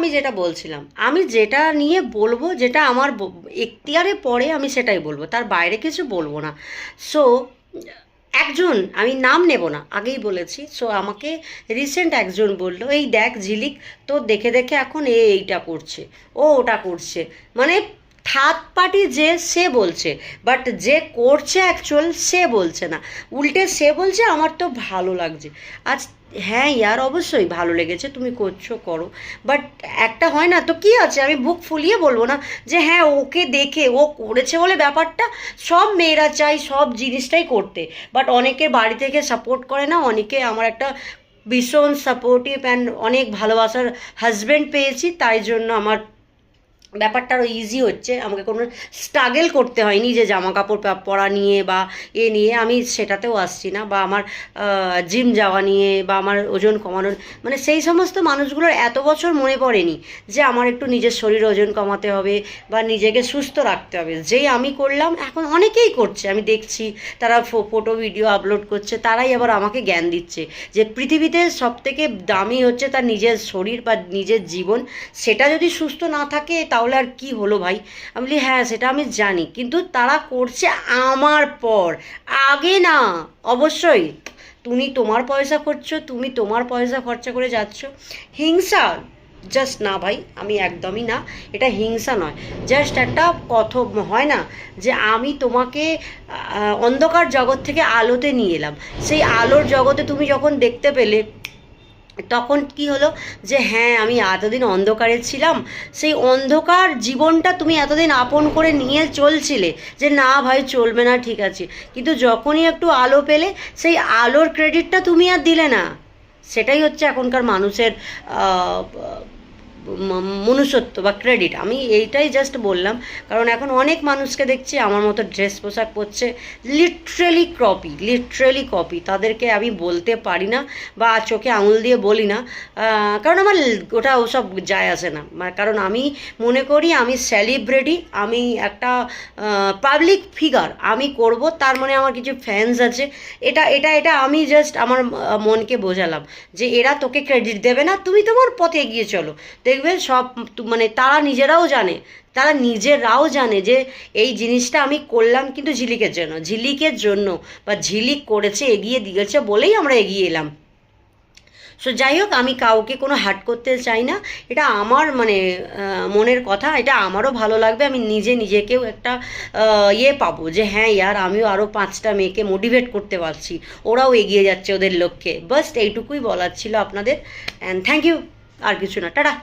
আমি যেটা বলছিলাম, আমি যেটা নিয়ে বলবো, যেটা আমার এখতিয়ারে পড়ে আমি সেটাই বলবো, তার বাইরে কিছু বলবো না। সো একজন, আমি নাম নেব না, আগেই বলেছি। সো আমাকে রিসেন্ট একজন বলল, এই দেখ ঝিলিক, তো দেখে দেখে এখন এইটা করছে, ও ওটা করছে, মানে থার্ড পার্টি যে সে বলছে, বাট যে করছে অ্যাকচুয়াল সে বলছে না, উল্টে সে বলছে আমার তো ভালো লাগছে। আজ হ্যাঁ ইয়ার, অবশ্যই ভালো লেগেছে, তুমি করছো করো, বাট একটা হয় না তো, কি আছে, আমি বুক ফুলিয়ে বলবো না যে হ্যাঁ ওকে দেখে ও করেছে বলে ব্যাপারটা। সব মেয়েরা চাই সব জিনিসটাই করতে, বাট অনেকে বাড়ি থেকে সাপোর্ট করে না, অনেকে, আমার একটা ভীষণ সাপোর্টিভ অ্যান্ড অনেক ভালোবাসার হাজব্যান্ড পেয়েছি, তাই জন্য আমার ব্যাপারটা আরও ইজি হচ্ছে, আমাকে কোনো স্ট্রাগল করতে হয়নি যে জামা কাপড় পরা নিয়ে বা নিয়ে, আমি সেটাতেও আসছি না, বা আমার জিম যাওয়া নিয়ে বা আমার ওজন কমানোর, মানে সেই সমস্ত মানুষগুলোর এত বছর মনে পড়েনি যে আমার একটু নিজের শরীর ওজন কমাতে হবে বা নিজেকে সুস্থ রাখতে হবে। যেই আমি করলাম, এখন অনেকেই করছে, আমি দেখছি তারা ফটো ভিডিও আপলোড করছে, তারাই আবার আমাকে জ্ঞান দিচ্ছে যে পৃথিবীতে সবথেকে দামি হচ্ছে তার নিজের শরীর বা নিজের জীবন, সেটা যদি সুস্থ না থাকে তাহলে আর কি হলো ভাই। আমি বলি হ্যাঁ সেটা আমি জানি, কিন্তু তারা করছে আমার পর, আগে না। অবশ্যই তুমি তোমার পয়সা করছো, তুমি তোমার পয়সা খরচা করে যাচ্ছ, হিংসা জাস্ট না ভাই, আমি একদমই না, এটা হিংসা নয়, জাস্ট একটা কথা হয় না যে আমি তোমাকে অন্ধকার জগৎ থেকে আলোতে নিয়ে এলাম, সেই আলোর জগতে তুমি যখন দেখতে পেলে, তখন কি হলো যে হ্যাঁ আমি এতদিন অন্ধকারে ছিলাম, সেই অন্ধকার জীবনটা তুমি এতদিন আপন করে নিয়ে চলছিলে যে না ভাই চলবে না, ঠিক আছে, কিন্তু যখনই একটু আলো পেলে সেই আলোর ক্রেডিটটা তুমি আর দিলে না। সেটাই হচ্ছে এখনকার মানুষের মনুষ্যত্ব বা ক্রেডিট। আমি এইটাই জাস্ট বললাম, কারণ এখন অনেক মানুষকে দেখছি আমার মতো ড্রেস পোশাক পরছে, লিটারেলি কপি, তাদেরকে আমি বলতে পারি না বা চোখে আঙুল দিয়ে বলি না, কারণ আমার ওটা ওসব যায় আসে না, কারণ আমি মনে করি আমি সেলিব্রিটি, আমি একটা পাবলিক ফিগার, আমি করব, তার মানে আমার কিছু ফ্যান্স আছে, এটা এটা এটা আমি জাস্ট আমার মনকে বোঝালাম যে এরা তোকে ক্রেডিট দেবে না, তুমি তোমার পথে এগিয়ে চলো, দেখবে সব, মানে তারা নিজেরাও জানে যে এই জিনিসটা আমি করলাম কিন্তু ঝিলিকের জন্য বা ঝিলিক করেছে, এগিয়ে দিয়েছে বলেই আমরা এগিয়ে এলাম। সো যাই হোক, আমি কাউকে কোনো হার্ট করতে চাই না, এটা আমার মানে মনের কথা, এটা আমারও ভালো লাগবে, আমি নিজেকেও একটা পাবো যে হ্যাঁ ইয়ার, আমিও আরও 5টা মেয়েকে মোটিভেট করতে পারছি, ওরাও এগিয়ে যাচ্ছে ওদের লক্ষ্যে। বাস এইটুকুই বলার ছিল আপনাদের, অ্যান্ড থ্যাংক ইউ, আর কিছু না, টাটা।